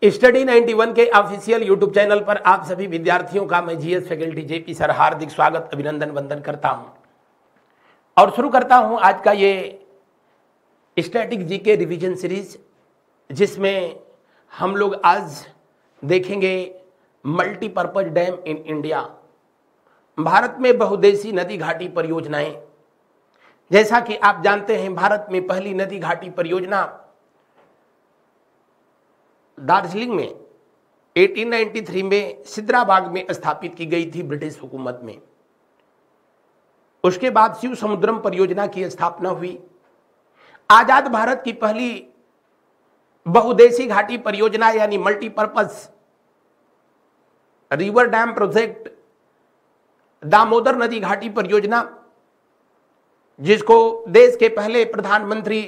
Study 91 के official YouTube channel पर आप सभी विद्यार्थियों का मैं जीएस फैकल्टी जेपी सर हार्दिक स्वागत अभिनंदन वंदन करता हूं और शुरू करता हूं आज का ये स्टैटिक जीके रिवीजन सीरीज, जिसमें हम लोग आज देखेंगे multipurpose dam in India. Bharat में बहुउद्देशीय नदी घाटी परियोजनाएं। जैसा कि आप जानते हैं, भारत में पहली नदी घाटी परियोजना दार्जिलिंग में 1893 में सिद्राबाग में स्थापित की गई थी ब्रिटिश हुकूमत में। उसके बाद शिव समुद्रम परियोजना की स्थापना हुई। आजाद भारत की पहली बहुउद्देशीय घाटी परियोजना यानी multipurpose river dam project Damodar नदी घाटी परियोजना, जिसको देश के पहले प्रधानमंत्री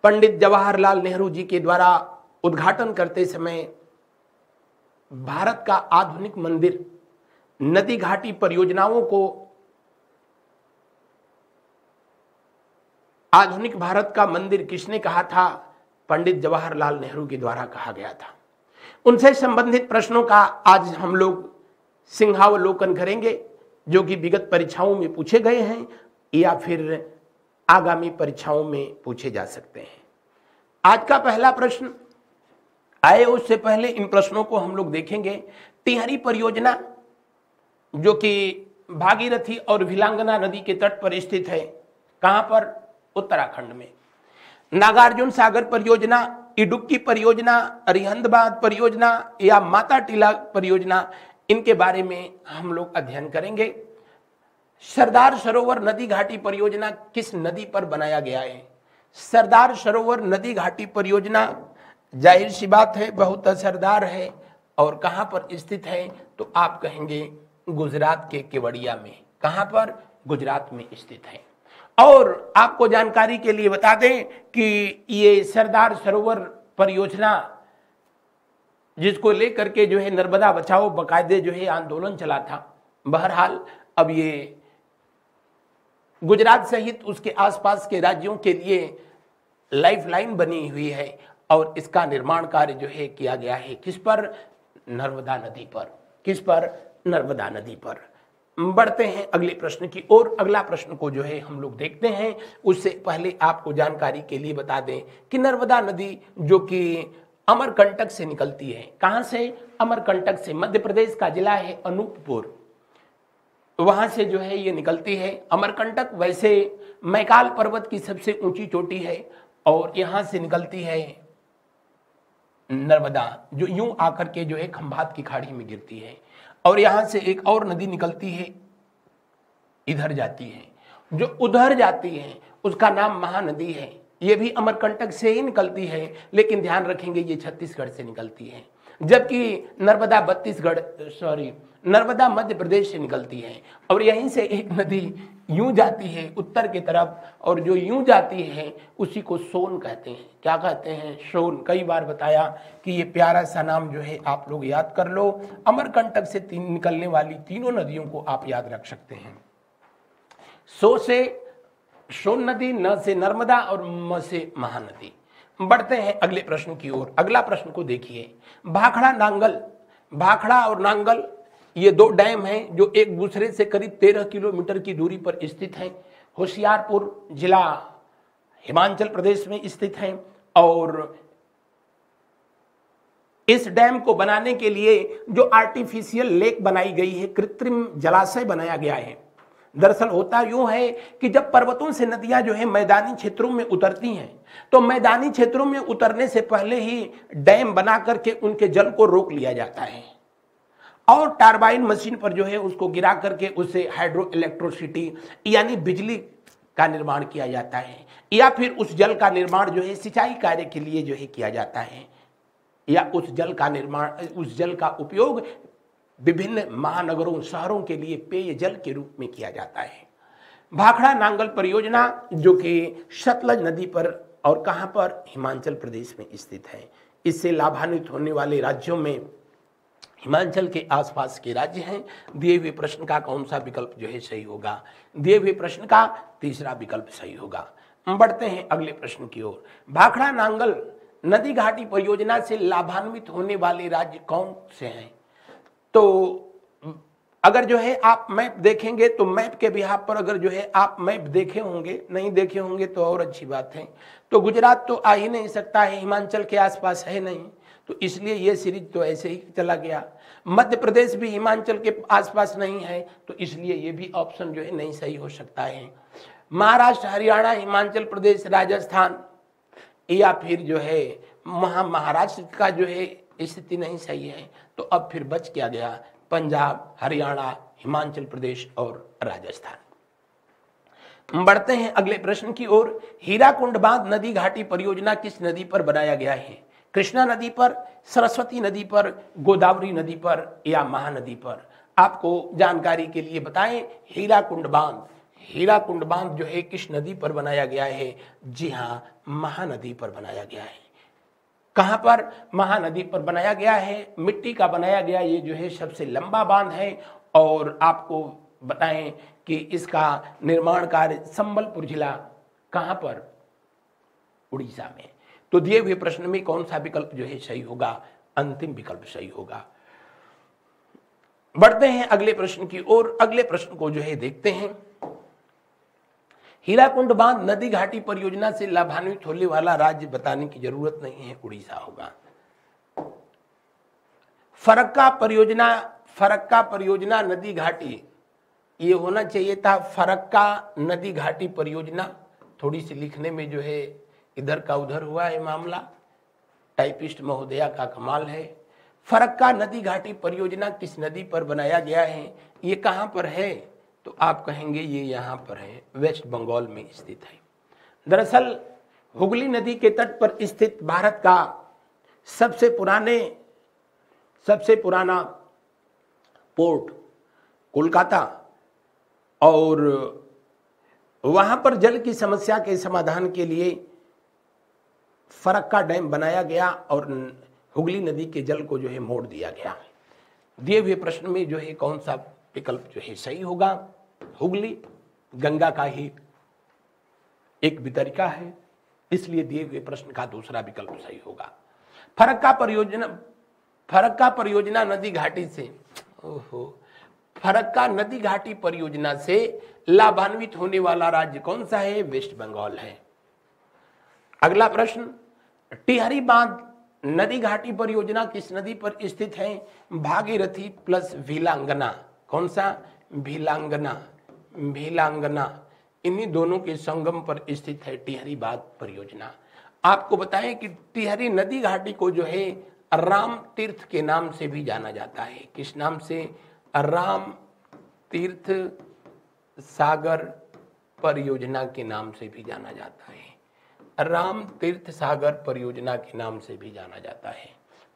पंडित जवाहरलाल नेहरू जी के द्वारा उद्घाटन करते समय भारत का आधुनिक मंदिर नदी घाटी परियोजनाओं को आधुनिक भारत का मंदिर किसने कहा था? पंडित जवाहरलाल नेहरू के द्वारा कहा गया था। उनसे संबंधित प्रश्नों का आज हम लोग सिंहावलोकन करेंगे, जो कि विगत परीक्षाओं में पूछे गए हैं या फिर आगामी परीक्षाओं में पूछे जा सकते हैं। आज का पहला प्रश्न आए उससे पहले इन प्रश्नों को हम लोग देखेंगे। टिहरी परियोजना, जो कि भागीरथी और भिलांगना नदी के तट पर स्थित है, कहां पर? उत्तराखंड में। नागार्जुन सागर परियोजना, इडुक्की परियोजना, अरिहंतबाद परियोजना या माता टीला परियोजना, इनके बारे में हम लोग अध्ययन करेंगे। सरदार सरोवर नदी घाटी परियोजना किस नदी पर बनाया गया है? सरदार सरोवर नदी घाटी परियोजना जाहिर सी बात है बहुत असरदार है। और कहां पर स्थित है? तो आप कहेंगे गुजरात के केवड़िया में। कहां पर? गुजरात में स्थित है। और आपको जानकारी के लिए बता दें कि ये सरदार सरोवर परियोजना, जिसको लेकर के जो है नर्मदा बचाओ बाकायदे जो है आंदोलन चला था। बहरहाल अब ये गुजरात सहित उसके आसपास के राज्यों के लिए लाइफलाइन बनी हुई है और इसका निर्माण कार्य जो है किया गया है किस पर? नर्मदा नदी पर। किस पर? नर्मदा नदी पर। बढ़ते हैं अगले प्रश्न की ओर। अगला प्रश्न को जो है हम लोग देखते हैं। उससे पहले आपको जानकारी के लिए बता दें कि नर्मदा नदी जो कि अमरकंटक से निकलती है। कहां से? अमरकंटक से। मध्य प्रदेश का जिला है अनूपपुर, वहां से जो है ये निकलती है। अमरकंटक वैसे मैकाल पर्वत की सबसे ऊंची चोटी है और यहां से निकलती है नर्मदा, जो यूं आकर के जो है खंभात की खाड़ी में गिरती है। और यहां से एक और नदी निकलती है, इधर जाती है। जो उधर जाती है उसका नाम महानदी है। ये भी अमरकंटक से ही निकलती है, लेकिन ध्यान रखेंगे ये छत्तीसगढ़ से निकलती है, जबकि नर्मदा मध्य प्रदेश से निकलती है। और यहीं से एक नदी यूं जाती है उत्तर की तरफ, और जो यूं जाती है उसी को सोन कहते हैं। क्या कहते हैं? सोन। कई बार बताया कि ये प्यारा सा नाम जो है आप लोग याद कर लो। अमरकंटक से निकलने वाली तीनों नदियों को आप याद रख सकते हैं। सो से सोन नदी, न से नर्मदा और म से महानदी। बढ़ते हैं अगले प्रश्न की ओर। अगला प्रश्न को देखिए। भाखड़ा नांगल, भाखड़ा और नांगल ये दो डैम हैं जो एक दूसरे से करीब 13 किलोमीटर की दूरी पर स्थित हैं। होशियारपुर जिला हिमाचल प्रदेश में स्थित हैं। और इस डैम को बनाने के लिए जो आर्टिफिशियल लेक बनाई गई है, कृत्रिम जलाशय बनाया गया है। दरअसल होता यूं है कि जब पर्वतों से नदियां जो है मैदानी क्षेत्रों में उतरती हैं, तो मैदानी क्षेत्रों में उतरने से पहले ही डैम बना करके उनके जल को रोक लिया जाता है और टरबाइन मशीन पर जो है उसको गिरा करके उससे हाइड्रो इलेक्ट्रिसिटी यानी बिजली का निर्माण किया जाता है, या फिर उस जल का निर्माण जो है सिंचाई कार्य के लिए जो है किया जाता है, या उस जल का उपयोग विभिन्न महानगरों शहरों के लिए पेयजल के रूप में किया जाता है। भाखड़ा नांगल परियोजना जो कि सतलज नदी पर और कहां पर? हिमाचल प्रदेश में स्थित है। इससे लाभान्वित होने वाले राज्यों में हिमाचल के आसपास के राज्य हैं। दिए हुए प्रश्न का कौन सा विकल्प जो है सही होगा? दिए हुए प्रश्न का तीसरा विकल्प सही होगा। बढ़ते हैं अगले प्रश्न की ओर। भाखड़ा नांगल नदी घाटी परियोजना से लाभान्वित होने वाले राज्य कौन से हैं? तो अगर जो है आप मैप देखेंगे तो मैप के बिहाफ पर अगर जो है आप मैप देखे होंगे, नहीं देखे होंगे तो और अच्छी बात है। तो गुजरात तो आ ही नहीं सकता है, हिमाचल के आसपास है नहीं, तो इसलिए ये सीरीज तो ऐसे ही चला गया। मध्य प्रदेश भी हिमाचल के आसपास नहीं है, तो इसलिए ये भी ऑप्शन जो है नहीं सही हो सकता है। महाराष्ट्र, हरियाणा, हिमाचल प्रदेश, राजस्थान या फिर जो है महाराष्ट्र का जो है स्थिति नहीं सही है, तो अब फिर बच क्या गया? पंजाब, हरियाणा, हिमाचल प्रदेश और राजस्थान। बढ़ते हैं अगले प्रश्न की ओर। हीराकुंड बांध नदी घाटी परियोजना किस नदी पर बनाया गया है? कृष्णा नदी पर, सरस्वती नदी पर, गोदावरी नदी पर या महानदी पर? आपको जानकारी के लिए बताएं, हीराकुंड बांध जो है किस नदी पर बनाया गया है? जी हां, महानदी पर बनाया गया है। कहां पर? महानदी पर बनाया गया है, मिट्टी का बनाया गया ये जो है सबसे लंबा बांध है। और आपको बताएं कि इसका निर्माण कार्य संबलपुर जिला, कहां पर? उड़ीसा में। तो दिए हुए प्रश्न में कौन सा विकल्प जो है सही होगा? अंतिम विकल्प सही होगा। बढ़ते हैं अगले प्रश्न की ओर। अगले प्रश्न को जो है देखते हैं। हीराकुंड बांध नदी घाटी परियोजना से लाभान्वित होने वाला राज्य बताने की जरूरत नहीं है, उड़ीसा होगा। फरक्का परियोजना नदी घाटी, ये होना चाहिए था फरक्का नदी घाटी परियोजना। थोड़ी सी लिखने में जो है इधर का उधर हुआ है मामला, टाइपिस्ट महोदया का कमाल है। फरक्का नदी घाटी परियोजना किस नदी पर बनाया गया है? ये कहां पर है? तो आप कहेंगे ये यहां पर है, वेस्ट बंगाल में स्थित है। दरअसल हुगली नदी के तट पर स्थित भारत का सबसे पुराना पोर्ट कोलकाता, और वहां पर जल की समस्या के समाधान के लिए फरक्का डैम बनाया गया और हुगली नदी के जल को जो है मोड़ दिया गया। दिए हुए प्रश्न में जो है कौन सा विकल्प जो है सही होगा? हुगली गंगा का ही एक वितरिका है, इसलिए दिए हुए प्रश्न का दूसरा विकल्प सही होगा। फरक्का परियोजना नदी घाटी से, फरक्का नदी घाटी परियोजना से लाभान्वित होने वाला राज्य कौन सा है? वेस्ट बंगाल है। अगला प्रश्न, टिहरी बांध नदी घाटी परियोजना किस नदी पर स्थित है? भागीरथी प्लस भीलांगना। कौन सा? भीलांगना। इन्हीं दोनों के संगम पर स्थित है टिहरी बांध परियोजना। आपको बताएं कि टिहरी नदी घाटी को जो है राम तीर्थ के नाम से भी जाना जाता है। किस नाम से? राम तीर्थ सागर परियोजना के नाम से भी जाना जाता है। राम तीर्थ सागर परियोजना के नाम से भी जाना जाता है।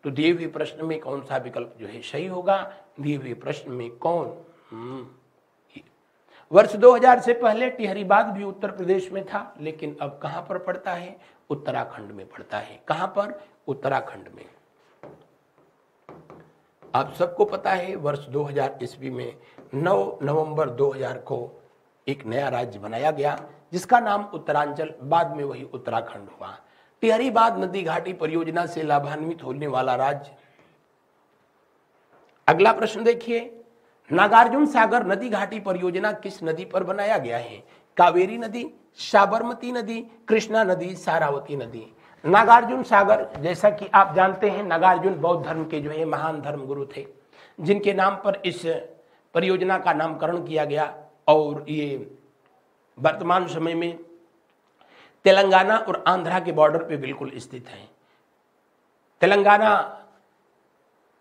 तो दिए हुए प्रश्न में कौन सा विकल्प जो है सही होगा? दिए हुए प्रश्न में कौन? वर्ष 2000 से पहले टिहरी बांध भी उत्तर प्रदेश में था, लेकिन अब कहां पर पड़ता है? उत्तराखंड में पड़ता है। कहां पर? उत्तराखंड में। आप सबको पता है वर्ष 2000 ईस्वी में 9 नवंबर 2000 को एक नया राज्य बनाया गया जिसका नाम उत्तरांचल, बाद में वही उत्तराखंड हुआ। टिहरी बांध नदी घाटी परियोजना से लाभान्वित होने वाला राज्य। अगला प्रश्न देखिए, नागार्जुन सागर नदी घाटी परियोजना किस नदी पर बनाया गया है? कावेरी नदी, साबरमती नदी, कृष्णा नदी, सारावती नदी। नागार्जुन सागर, जैसा कि आप जानते हैं, नागार्जुन बौद्ध धर्म के जो है महान धर्म गुरु थे, जिनके नाम पर इस परियोजना का नामकरण किया गया। और ये वर्तमान समय में तेलंगाना और आंध्रा के बॉर्डर पे बिल्कुल स्थित है। तेलंगाना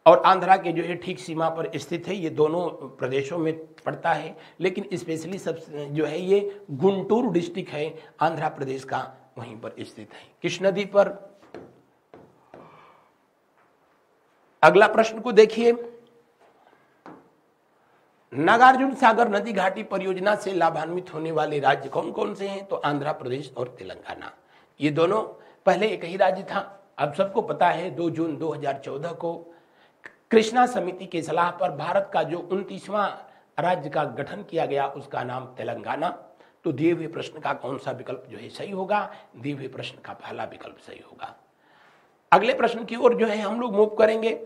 और आंध्रा के जो है ठीक सीमा पर स्थित है। ये दोनों प्रदेशों में पड़ता है, लेकिन स्पेशली सब जो है ये गुंटूर डिस्ट्रिक्ट है आंध्र प्रदेश का, वहीं पर स्थित है। किस नदी पर? अगला प्रश्न को देखिए, नागार्जुन सागर नदी घाटी परियोजना से लाभान्वित होने वाले राज्य कौन कौन से हैं? तो आंध्र प्रदेश और तेलंगाना। ये दोनों पहले एक ही राज्य था। अब सबको पता है 2 जून 2014 को कृष्णा समिति की सलाह पर भारत का जो 29वां राज्य का गठन किया गया उसका नाम तेलंगाना। तो दिए हुए प्रश्न का कौन सा विकल्प जो है सही होगा? दिए हुए प्रश्न का पहला विकल्प सही होगा। अगले प्रश्न की ओर जो है हम लोग मूव करेंगे।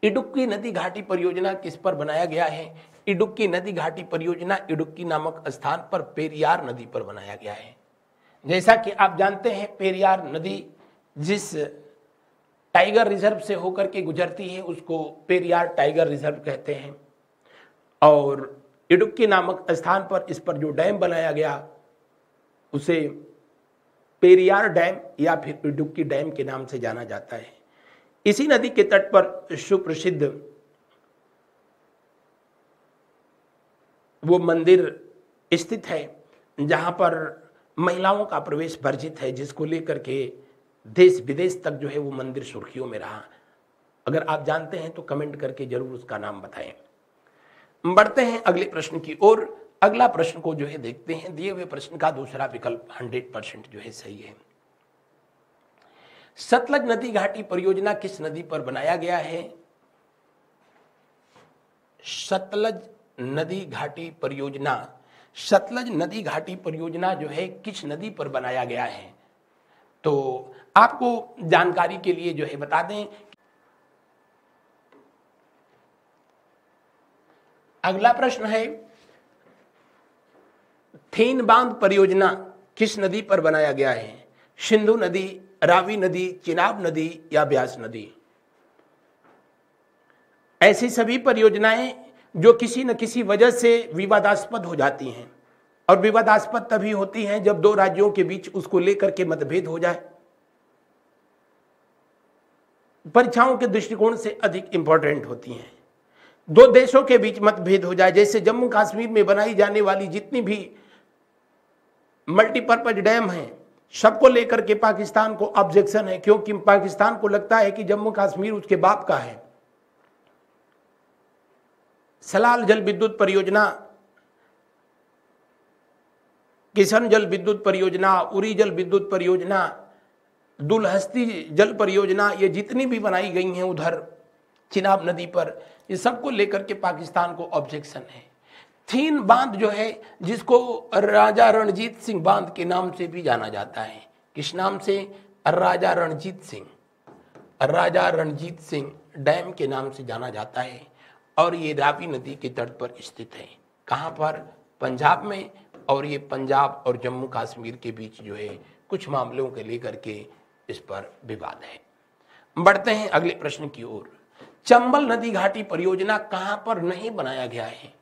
इडुक्की नदी घाटी परियोजना किस पर बनाया गया है? इडुक्की नदी घाटी परियोजना इडुक्की नामक स्थान पर पेरियार नदी पर बनाया गया है। जैसा कि आप जानते हैं, पेरियार नदी जिस टाइगर रिजर्व से होकर के गुजरती है उसको पेरियार टाइगर रिजर्व कहते हैं। और इडुक्की नामक स्थान पर इस पर जो डैम बनाया गया उसे पेरियार डैम या फिर इडुक्की डैम के नाम से जाना जाता है। इसी नदी के तट पर सुप्रसिद्ध वो मंदिर स्थित है जहां पर महिलाओं का प्रवेश वर्जित है, जिसको लेकर के देश विदेश तक जो है वो मंदिर सुर्खियों में रहा। अगर आप जानते हैं तो कमेंट करके जरूर उसका नाम बताएं। बढ़ते हैं अगले प्रश्न की ओर। अगला प्रश्न को जो है देखते हैं। दिए हुए प्रश्न का दूसरा विकल्प 100% जो है सही है। सतलज नदी घाटी परियोजना किस नदी पर बनाया गया है? सतलज नदी घाटी परियोजना, सतलज नदी घाटी परियोजना जो है किस नदी पर बनाया गया है? तो आपको जानकारी के लिए जो है बता दें, अगला प्रश्न है थेन बांध परियोजना किस नदी पर बनाया गया है? सिंधु नदी, रावी नदी, चिनाब नदी या ब्यास नदी? ऐसी सभी परियोजनाएं जो किसी न किसी वजह से विवादास्पद हो जाती हैं, और विवादास्पद तभी होती हैं जब दो राज्यों के बीच उसको लेकर के मतभेद हो जाए। परीक्षाओं के दृष्टिकोण से अधिक इंपॉर्टेंट होती हैं। दो देशों के बीच मतभेद हो जाए, जैसे जम्मू कश्मीर में बनाई जाने वाली जितनी भी मल्टीपर्पज डैम हैं, सबको लेकर के पाकिस्तान को ऑब्जेक्शन है, क्योंकि पाकिस्तान को लगता है कि जम्मू कश्मीर उसके बाप का है। सलाल जल विद्युत परियोजना, किशन जल विद्युत परियोजना, उरी जल विद्युत परियोजना, दुलहस्ती जल परियोजना, ये जितनी भी बनाई गई हैं उधर चिनाब नदी पर, ये सबको लेकर के पाकिस्तान को ऑब्जेक्शन है। थीन बांध जो है, जिसको राजा रणजीत सिंह बांध के नाम से भी जाना जाता है। किस नाम से? राजा रणजीत सिंह, राजा रणजीत सिंह डैम के नाम से जाना जाता है। और ये रावी नदी के तट पर स्थित है। कहाँ पर? पंजाब में। और ये पंजाब और जम्मू कश्मीर के बीच जो है कुछ मामलों के लेकर के इस पर विवाद है। बढ़ते हैं अगले प्रश्न की ओर। चंबल नदी घाटी परियोजना कहां पर नहीं बनाया गया है?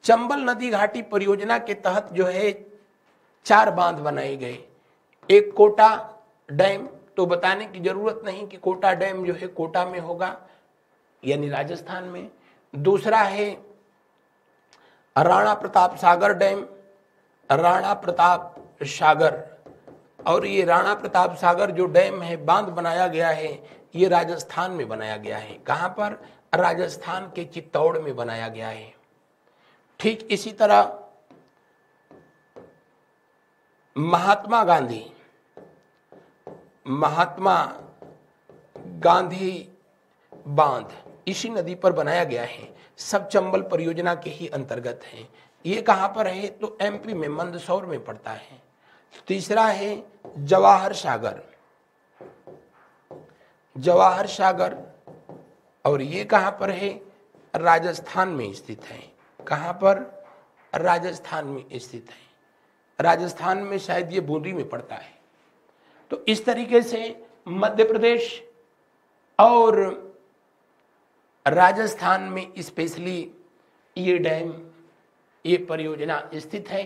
चंबल नदी घाटी परियोजना के तहत जो है 4 बांध बनाए गए। एक कोटा डैम, तो बताने की जरूरत नहीं कि कोटा डैम जो है कोटा में होगा यानी राजस्थान में। दूसरा है राणा प्रताप सागर डैम, राणा प्रताप सागर, और ये राणा प्रताप सागर जो डैम है, बांध बनाया गया है, ये राजस्थान में बनाया गया है। कहां पर? राजस्थान के चित्तौड़ में बनाया गया है। ठीक इसी तरह महात्मा गांधी बांध इसी नदी पर बनाया गया है। सब चंबल परियोजना के ही अंतर्गत है। ये कहां पर है? तो एमपी में मंदसौर में पड़ता है। तीसरा है जवाहर सागर, जवाहर सागर, और ये कहां पर है? राजस्थान में स्थित है। कहां पर? राजस्थान में स्थित है। राजस्थान में शायद ये बूंदी में पड़ता है। तो इस तरीके से मध्य प्रदेश और राजस्थान में स्पेशली ये डैम, ये परियोजना स्थित है।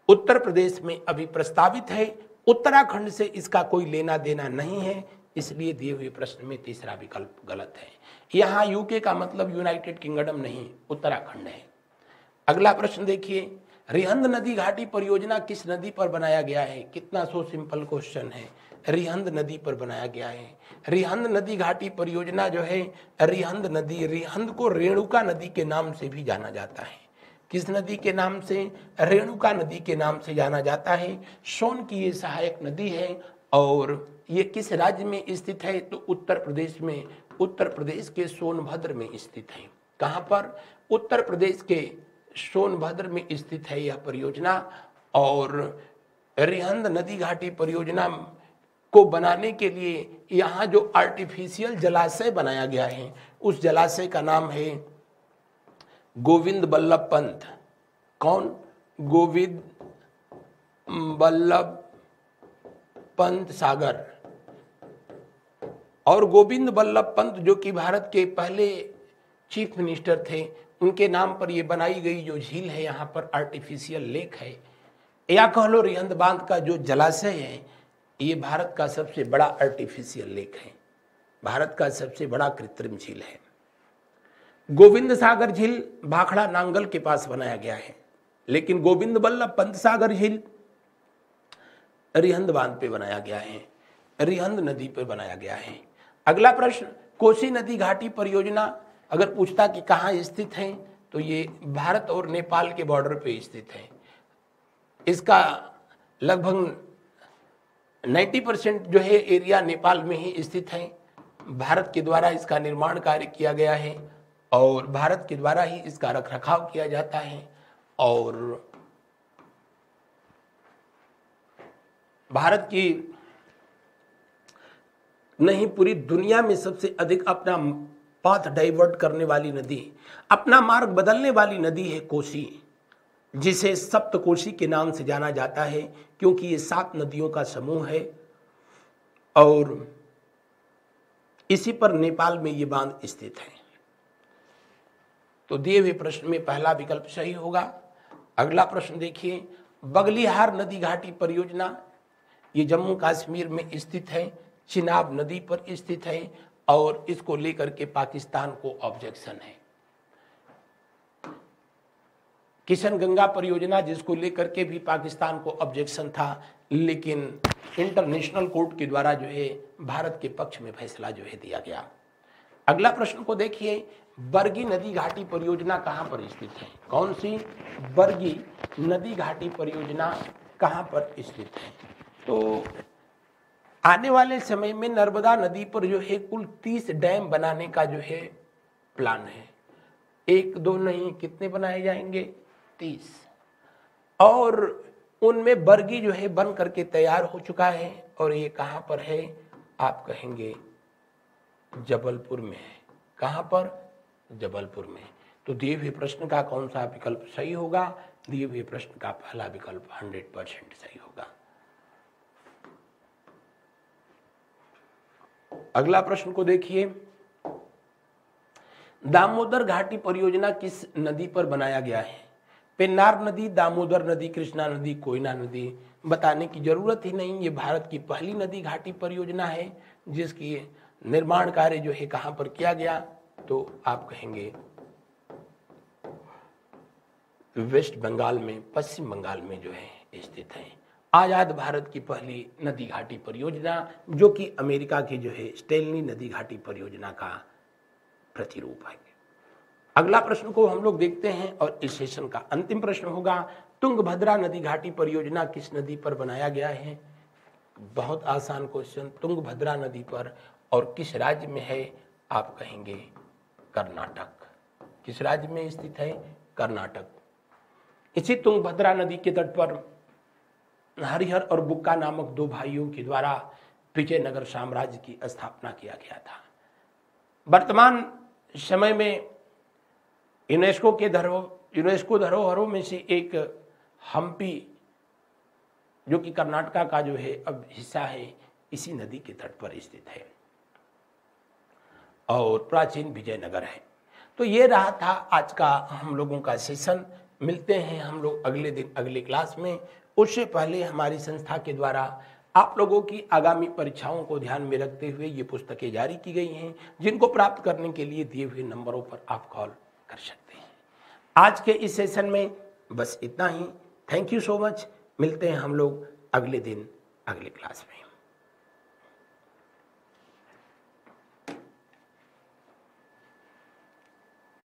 उत्तर प्रदेश में अभी प्रस्तावित है। उत्तराखंड से इसका कोई लेना देना नहीं है, इसलिए दिए हुए प्रश्न में तीसरा विकल्प गलत है। यहाँ यूके का मतलब यूनाइटेड किंगडम नहीं, उत्तराखंड है। अगला प्रश्न देखिए। रिहंद नदी घाटी परियोजना किस नदी पर बनाया गया है? कितना सो सिंपल क्वेश्चन है। रिहंद नदी पर बनाया गया है। रिहंद नदी घाटी परियोजना जो है, रिहंद नदी, रिहंद को रेणुका नदी के नाम से भी जाना जाता है। किस नदी के नाम से? रेणुका नदी के नाम से जाना जाता है। सोन की ये सहायक नदी है। और ये किस राज्य में स्थित है? तो उत्तर प्रदेश में, उत्तर प्रदेश के सोनभद्र में स्थित है। कहां पर? उत्तर प्रदेश के सोनभद्र में स्थित है यह परियोजना। और रिहंद नदी घाटी परियोजना को बनाने के लिए यहाँ जो आर्टिफिशियल जलाशय बनाया गया है उस जलाशय का नाम है गोविंद बल्लभ पंत। कौन? गोविंद बल्लभ पंत सागर। और गोविंद बल्लभ पंत जो कि भारत के पहले चीफ मिनिस्टर थे, उनके नाम पर ये बनाई गई जो झील है, यहाँ पर आर्टिफिशियल लेक है, या कह लो रिहंद बांध का जो जलाशय है, ये भारत का सबसे बड़ा आर्टिफिशियल लेक है, भारत का सबसे बड़ा कृत्रिम झील है। गोविंद सागर झील भाखड़ा नांगल के पास बनाया गया है, लेकिन गोविंद बल्लभ पंत सागर झील रिहंद बांध पे बनाया गया है, रिहंद नदी पर बनाया गया है। अगला प्रश्न, कोसी नदी घाटी परियोजना अगर पूछता कि कहाँ स्थित है, तो ये भारत और नेपाल के बॉर्डर पे स्थित है। इसका लगभग 90% जो है एरिया नेपाल में ही स्थित है। भारत के द्वारा इसका निर्माण कार्य किया गया है और भारत के द्वारा ही इसका रखरखाव किया जाता है, और भारत की नहीं पूरी दुनिया में सबसे अधिक अपना पाथ डाइवर्ट करने वाली नदी, अपना मार्ग बदलने वाली नदी है कोसी, जिसे सप्तकोशी के नाम से जाना जाता है, क्योंकि ये 7 नदियों का समूह है और इसी पर नेपाल में ये बांध स्थित है। तो दिए हुए प्रश्न में पहला विकल्प सही होगा। अगला प्रश्न देखिए, बगलिहार नदी घाटी परियोजना ये जम्मू कश्मीर में स्थित है, चिनाब नदी पर स्थित है और इसको लेकर के पाकिस्तान को ऑब्जेक्शन है। किशन गंगा परियोजना जिसको लेकर के भी पाकिस्तान को ऑब्जेक्शन था, लेकिन इंटरनेशनल कोर्ट के द्वारा जो है भारत के पक्ष में फैसला जो है दिया गया। अगला प्रश्न को देखिए, बरगी नदी घाटी परियोजना कहां पर स्थित है? कौन सी? बरगी नदी घाटी परियोजना कहां पर स्थित है? तो आने वाले समय में नर्मदा नदी पर जो है कुल 30 डैम बनाने का जो है प्लान है। 1 2 नहीं, कितने बनाए जाएंगे? 30। और उनमें बरगी जो है बन करके तैयार हो चुका है, और ये कहां पर है? आप कहेंगे जबलपुर में है। कहां पर? जबलपुर में। तो दिए हुए प्रश्न का कौन सा विकल्प सही होगा? दिए हुए प्रश्न का पहला विकल्प 100% सही होगा। अगला प्रश्न को देखिए, दामोदर घाटी परियोजना किस नदी पर बनाया गया है? पेन्नार नदी, दामोदर नदी, कृष्णा नदी, कोयना नदी? बताने की जरूरत ही नहीं, ये भारत की पहली नदी घाटी परियोजना है जिसकी निर्माण कार्य जो है कहां पर किया गया? तो आप कहेंगे वेस्ट बंगाल में, पश्चिम बंगाल में जो है स्थित है। आजाद भारत की पहली नदी घाटी परियोजना, जो कि अमेरिका की जो है स्टेनली नदी घाटी परियोजना का प्रतिरूप है। अगला प्रश्न को हम लोग देखते हैं और इस सेशन का अंतिम प्रश्न होगा, तुंगभद्रा नदी घाटी परियोजना किस नदी पर बनाया गया है? बहुत आसान क्वेश्चन, तुंगभद्रा नदी पर, और किस राज्य में है? आप कहेंगे कर्नाटक। किस राज्य में स्थित है? कर्नाटक। इसी तुंगभद्रा नदी के तट पर हरिहर और बुक्का नामक 2 भाइयों के द्वारा विजयनगर साम्राज्य की स्थापना किया गया था। वर्तमान समय में यूनेस्को धरोहरों में से एक हम्पी, जो कि कर्नाटका का जो है अब हिस्सा है, इसी नदी के तट पर स्थित है और प्राचीन विजयनगर है। तो ये रहा था आज का हम लोगों का सेशन। मिलते हैं हम लोग अगले दिन अगली क्लास में। उससे पहले हमारी संस्था के द्वारा आप लोगों की आगामी परीक्षाओं को ध्यान में रखते हुए ये पुस्तकें जारी की गई हैं, जिनको प्राप्त करने के लिए दिए हुए नंबरों पर आप कॉल कर सकते हैं। आज के इस सेशन में बस इतना ही। Thank you so much. मिलते हैं हम लोग अगले दिन अगली क्लास में।